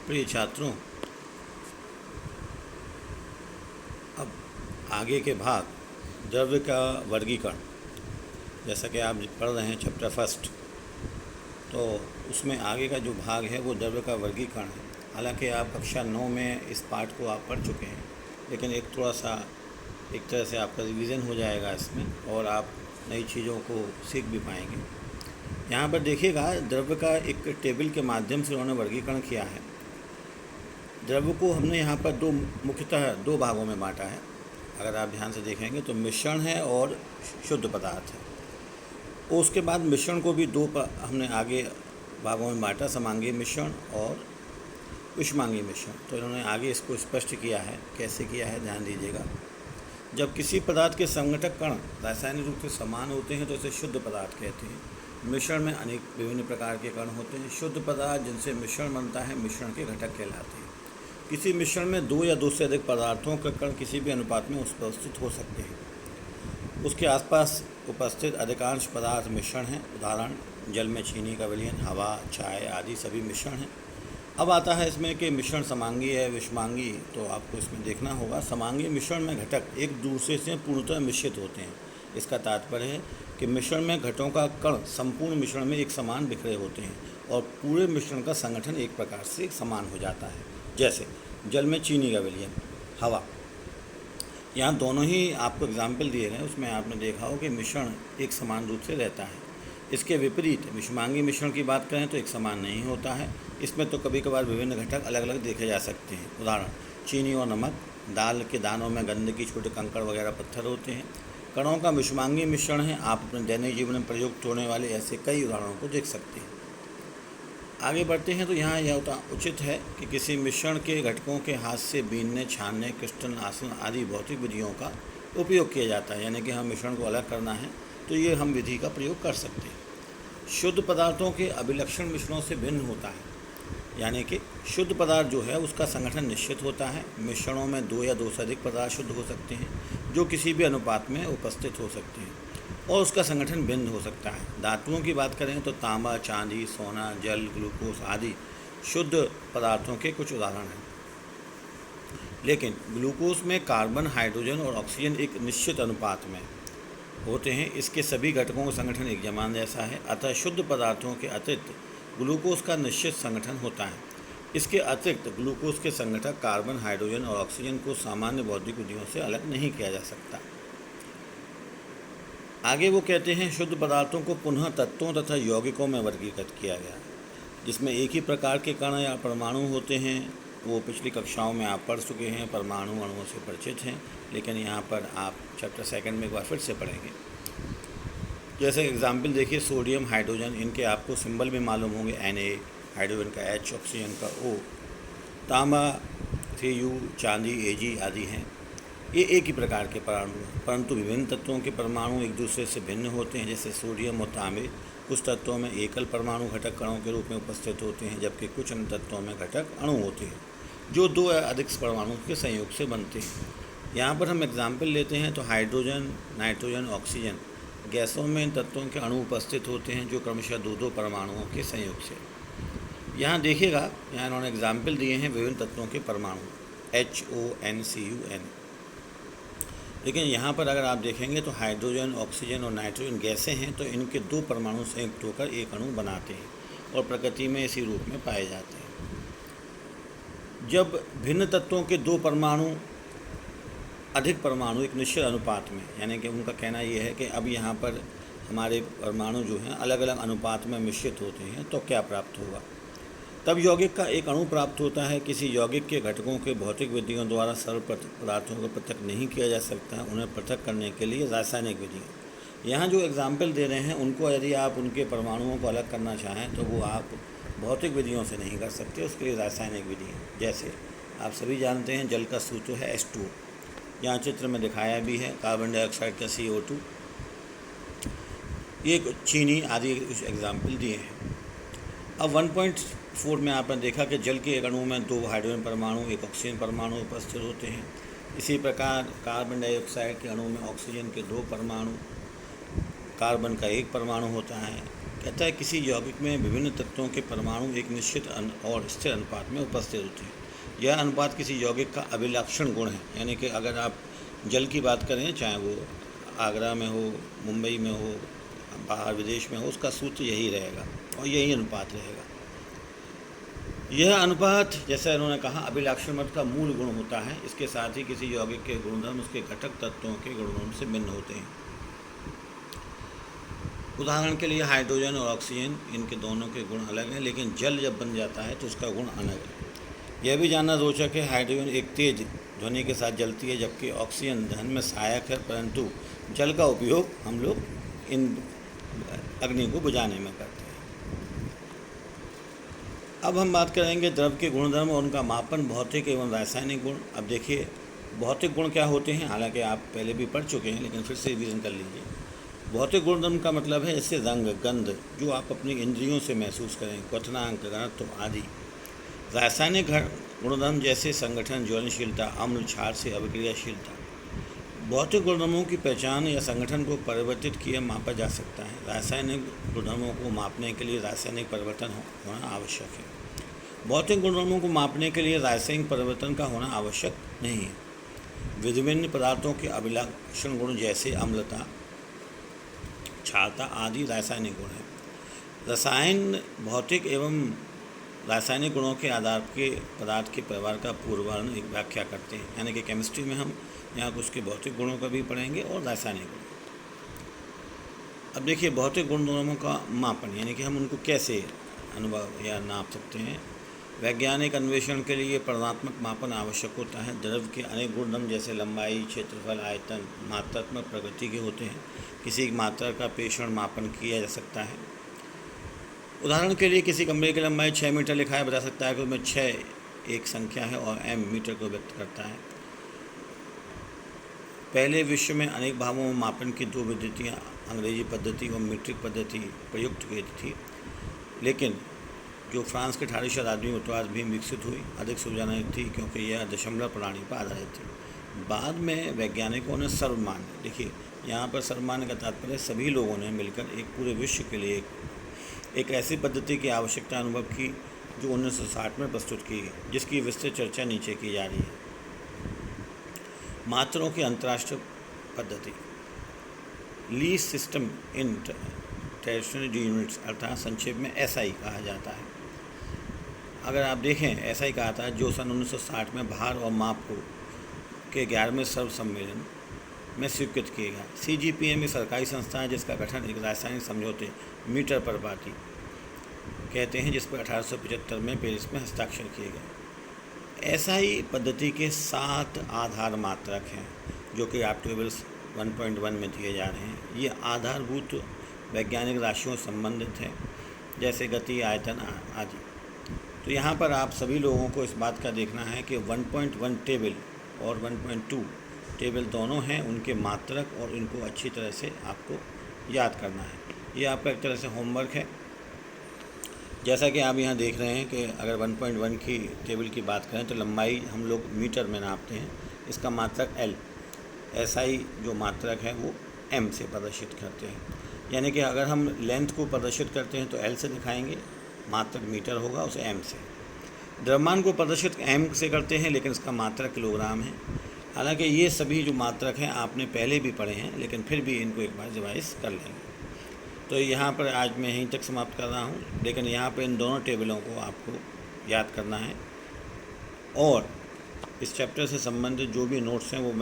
प्रिय छात्रों, अब आगे के भाग द्रव्य का वर्गीकरण, जैसा कि आप पढ़ रहे हैं चैप्टर फर्स्ट, तो उसमें आगे का जो भाग है वो द्रव्य का वर्गीकरण है। हालांकि आप कक्षा 9 में इस पाठ को आप पढ़ चुके हैं, लेकिन एक तरह से आपका रिवीजन हो जाएगा इसमें और आप नई चीज़ों को सीख भी पाएंगे। यहाँ पर देखिएगा, द्रव्य का एक टेबल के माध्यम से उन्होंने वर्गीकरण किया है। द्रव्य को हमने यहाँ पर मुख्यतः दो भागों में बांटा है। अगर आप ध्यान से देखेंगे तो मिश्रण है और शुद्ध पदार्थ है। और उसके बाद मिश्रण को भी हमने आगे भागों में बांटा, समांगीय मिश्रण और ऊष्मांगीय मिश्रण। तो इन्होंने आगे इसको स्पष्ट किया है। कैसे किया है ध्यान दीजिएगा। जब किसी पदार्थ के संघटक कण रासायनिक रूप से समान होते हैं तो इसे शुद्ध पदार्थ कहते हैं। मिश्रण में अनेक विभिन्न प्रकार के कण होते हैं। शुद्ध पदार्थ जिनसे मिश्रण बनता है मिश्रण के घटक कहलाते हैं। किसी मिश्रण में दो या दो से अधिक पदार्थों के कण किसी भी अनुपात में उपस्थित हो सकते हैं। उसके आसपास उपस्थित अधिकांश पदार्थ मिश्रण हैं। उदाहरण, जल में चीनी का विलयन, हवा, चाय आदि सभी मिश्रण हैं। अब आता है इसमें कि मिश्रण समांगीय है, विषमांगीय। तो आपको इसमें देखना होगा, समांगीय मिश्रण में घटक एक दूसरे से पूर्णतः मिश्रित होते हैं। इसका तात्पर्य है कि मिश्रण में घटकों का कण संपूर्ण मिश्रण में एक समान बिखरे होते हैं और पूरे मिश्रण का संगठन एक प्रकार से समान हो जाता है। जैसे जल में चीनी का विलयन, हवा। यहाँ दोनों ही आपको एग्जाम्पल दिए गए, उसमें आपने देखा हो कि मिश्रण एक समान रूप से रहता है। इसके विपरीत विषमांगीय मिश्रण की बात करें तो एक समान नहीं होता है। इसमें तो कभी कभार विभिन्न घटक अलग अलग देखे जा सकते हैं। उदाहरण, चीनी और नमक, दाल के दानों में गंदगी, छोटे कंकड़ वगैरह पत्थर होते हैं। कणों का विषमांगीय मिश्रण है। आप अपने दैनिक जीवन में प्रयुक्त होने वाले ऐसे कई उदाहरणों को देख सकते हैं। आगे बढ़ते हैं तो यहाँ यह उचित है कि किसी मिश्रण के घटकों के हाथ से बीनने, छानने, क्रिस्टल आसन आदि भौतिक विधियों का उपयोग किया जाता है। यानी कि हम मिश्रण को अलग करना है तो ये हम विधि का प्रयोग कर सकते हैं। शुद्ध पदार्थों के अभिलक्षण मिश्रणों से भिन्न होता है। यानी कि शुद्ध पदार्थ जो है उसका संगठन निश्चित होता है। मिश्रणों में दो या दो से अधिक पदार्थ शुद्ध हो सकते हैं जो किसी भी अनुपात में उपस्थित हो सकते हैं और उसका संगठन भिन्न हो सकता है। धातुओं की बात करें तो तांबा, चांदी, सोना, जल, ग्लूकोज आदि शुद्ध पदार्थों के कुछ उदाहरण हैं। लेकिन ग्लूकोज में कार्बन, हाइड्रोजन और ऑक्सीजन एक निश्चित अनुपात में होते हैं। इसके सभी घटकों का संगठन एक समान जैसा है। अतः शुद्ध पदार्थों के अतिरिक्त ग्लूकोज का निश्चित संगठन होता है। इसके अतिरिक्त ग्लूकोज के संगठक कार्बन, हाइड्रोजन और ऑक्सीजन को सामान्य भौतिक विधियों से अलग नहीं किया जा सकता। आगे वो कहते हैं, शुद्ध पदार्थों को पुनः तत्वों तथा यौगिकों में वर्गीकृत किया गया, जिसमें एक ही प्रकार के कण या परमाणु होते हैं। वो पिछली कक्षाओं में आप पढ़ चुके हैं, परमाणु अणुओं से परिचित हैं, लेकिन यहाँ पर आप चैप्टर सेकंड में एक बार फिर से पढ़ेंगे। जैसे एग्जाम्पल देखिए, सोडियम, हाइड्रोजन, इनके आपको सिंबल भी मालूम होंगे, Na, हाइड्रोजन का H, ऑक्सीजन का O। तांबा, Cu, चांदी, Ag आदि हैं। ये एक ही प्रकार के परमाणु हैं, परंतु विभिन्न तत्वों के परमाणु एक दूसरे से भिन्न होते हैं। जैसे सोडियम और तांबे कुछ तत्वों में एकल परमाणु घटक कणों के रूप में उपस्थित होते हैं, जबकि कुछ अन्य तत्वों में घटक अणु होते हैं जो दो या अधिक परमाणु के संयोग से बनते हैं। यहाँ पर हम एग्जाम्पल लेते हैं तो हाइड्रोजन, नाइट्रोजन, ऑक्सीजन गैसों में इन तत्वों के अणु उपस्थित होते हैं जो क्रमशः दो परमाणुओं के संयोग से। यहाँ देखिएगा, यहाँ इन्होंने एग्जाम्पल दिए हैं विभिन्न तत्वों के परमाणु, HONCUN। लेकिन यहाँ पर अगर आप देखेंगे तो हाइड्रोजन, ऑक्सीजन और नाइट्रोजन गैसें हैं, तो इनके दो परमाणु संयुक्त होकर एक अणु बनाते हैं और प्रकृति में इसी रूप में पाए जाते हैं। जब भिन्न तत्वों के दो परमाणु अधिक परमाणु एक निश्चित अनुपात में, यानी कि उनका कहना ये है कि अब यहाँ पर हमारे परमाणु जो हैं अलग अलग अनुपात में मिश्रित होते हैं, तो क्या प्राप्त होगा? तब यौगिक का एक अणु प्राप्त होता है। किसी यौगिक के घटकों के भौतिक विधियों द्वारा सरल पदार्थों को पृथक नहीं किया जा सकता। उन्हें पृथक करने के लिए रासायनिक विधियाँ, यहाँ जो एग्जाम्पल दे रहे हैं उनको यदि आप उनके परमाणुओं को अलग करना चाहें तो वो आप भौतिक विधियों से नहीं कर सकते, उसके लिए रासायनिक विधियाँ। जैसे आप सभी जानते हैं जल का सूत्र है H2O, यहाँ चित्र में दिखाया भी है, कार्बन डाइऑक्साइड का CO2, ये चीनी आदि एग्जाम्पल दिए हैं। अब 1.4 में आपने देखा कि जल के एक अणु में दो हाइड्रोजन परमाणु, एक ऑक्सीजन परमाणु उपस्थित होते हैं। इसी प्रकार कार्बन डाइऑक्साइड के अणु में ऑक्सीजन के दो परमाणु, कार्बन का एक परमाणु होता है। कहता है किसी यौगिक में विभिन्न तत्वों के परमाणु एक निश्चित और स्थिर अनुपात में उपस्थित होते हैं। यह अनुपात किसी यौगिक का अभिलक्षण गुण है, यानी कि अगर आप जल की बात करें, चाहे वो आगरा में हो, मुंबई में हो, बाहर विदेश में हो, उसका सूत्र यही रहेगा और यही अनुपात रहेगा। यह अनुपात, जैसा इन्होंने कहा, अभिलक्षण मत का मूल गुण होता है। इसके साथ ही किसी यौगिक के गुणधर्म उसके घटक तत्वों के गुणधर्म से भिन्न होते हैं। उदाहरण के लिए हाइड्रोजन और ऑक्सीजन, इनके दोनों के गुण अलग हैं, लेकिन जल जब बन जाता है तो उसका गुण अलग है। यह भी जानना रोचक है, हाइड्रोजन एक तेज ध्वनि के साथ जलती है, जबकि ऑक्सीजन दहन में सहायक है, परंतु जल का उपयोग हम लोग इन अग्नि को बुझाने में करते हैं। अब हम बात करेंगे द्रव के गुणधर्म और उनका मापन, भौतिक एवं रासायनिक गुण। अब देखिए भौतिक गुण क्या होते हैं, हालांकि आप पहले भी पढ़ चुके हैं, लेकिन फिर से रिवीजन कर लीजिए। भौतिक गुणधर्म का मतलब है जैसे रंग, गंध, जो आप अपनी इंद्रियों से महसूस करें, क्वथनांक, घनत्व आदि। रासायनिक गुणधर्म जैसे संगठन, ज्वलनशीलता, अम्ल, क्षार से अभिक्रियाशीलता। भौतिक गुणधर्मों की पहचान या संगठन को परिवर्तित किया मापा जा सकता है। रासायनिक गुणधर्मों को मापने के लिए रासायनिक परिवर्तन होना आवश्यक है। भौतिक गुणधर्मों को मापने के लिए रासायनिक परिवर्तन का होना आवश्यक नहीं है। विभिन्न पदार्थों के अभिलक्षण गुण जैसे अम्लता, क्षारता आदि रासायनिक गुण हैं। रसायन भौतिक एवं रासायनिक गुणों के आधार के पदार्थ के व्यवहार का पूर्वानुमान एक व्याख्या करते हैं, यानी कि केमिस्ट्री में हम यहाँ कुछ के भौतिक गुणों का भी पढ़ेंगे और रासायनिक गुण। अब देखिए भौतिक गुणधर्मों का मापन, यानी कि हम उनको कैसे अनुभव या नाप सकते हैं। वैज्ञानिक अन्वेषण के लिए परिमाणात्मक मापन आवश्यक होता है। द्रव के अनेक गुणधर्म जैसे लंबाई, क्षेत्रफल, आयतन मात्रात्मक प्रकृति के होते हैं। किसी एक मात्रा का प्रेषण मापन किया जा सकता है। उदाहरण के लिए किसी कमरे की लंबाई 6 मीटर लिखाया बता सकता है कि उसमें 6 एक संख्या है और m मीटर को व्यक्त करता है। पहले विश्व में अनेक भागों में मापन की 2 पद्धतियाँ, अंग्रेजी पद्धति और मीट्रिक पद्धति प्रयुक्त की थी, लेकिन जो फ्रांस के 18वीं शताब्दी में उत्तरवाद भी विकसित हुई, अधिक सुविधाजनक थी क्योंकि यह दशमलव प्रणाली पर आधारित थी। बाद में वैज्ञानिकों ने सर्वमान्य, देखिए यहाँ पर सर्वमान्य का तात्पर्य सभी लोगों ने मिलकर एक पूरे विश्व के लिए एक ऐसी पद्धति की आवश्यकता अनुभव की जो 1960 में प्रस्तुत की गई, जिसकी विस्तृत चर्चा नीचे की जा रही है। मात्राओं की अंतर्राष्ट्रीय पद्धति, lease system in territory units, अर्थात संक्षेप में SI कहा जाता है। अगर आप देखें SI कहा था, जो सन 1960 में भार और माप के 11वें सर्व सम्मेलन में स्वीकृत किए गए। CGPM एक सरकारी संस्था है जिसका गठन एक रासायनिक समझौते मीटर पर पाती कहते हैं, जिस पर 1875 में पेरिस में हस्ताक्षर किए गए। SI पद्धति के 7 आधार मात्रक हैं जो कि आप टेबल 1.1 में दिए जा रहे हैं। ये आधारभूत वैज्ञानिक राशियों से संबंधित हैं, जैसे गति, आयतन आदि। तो यहाँ पर आप सभी लोगों को इस बात का देखना है कि 1.1 टेबल और 1.2 टेबल दोनों हैं, उनके मात्रक और इनको अच्छी तरह से आपको याद करना है। ये आपका एक तरह से होमवर्क है। जैसा कि आप यहाँ देख रहे हैं कि अगर 1.1 की टेबल की बात करें तो लंबाई हम लोग मीटर में नापते हैं, इसका मात्रक L। SI जो मात्रक है वो M से प्रदर्शित करते हैं, यानी कि अगर हम लेंथ को प्रदर्शित करते हैं तो L से दिखाएंगे, मात्रक मीटर होगा उसे M से। द्रव्यमान को प्रदर्शित M से करते हैं, लेकिन इसका मात्रक किलोग्राम है। हालांकि ये सभी जो मात्रक हैं आपने पहले भी पढ़े हैं, लेकिन फिर भी इनको एक बार रिवाइज कर लेंगे। तो यहाँ पर आज मैं यहीं तक समाप्त कर रहा हूँ, लेकिन यहाँ पर इन दोनों टेबलों को आपको याद करना है और इस चैप्टर से संबंधित जो भी नोट्स हैं वो मैं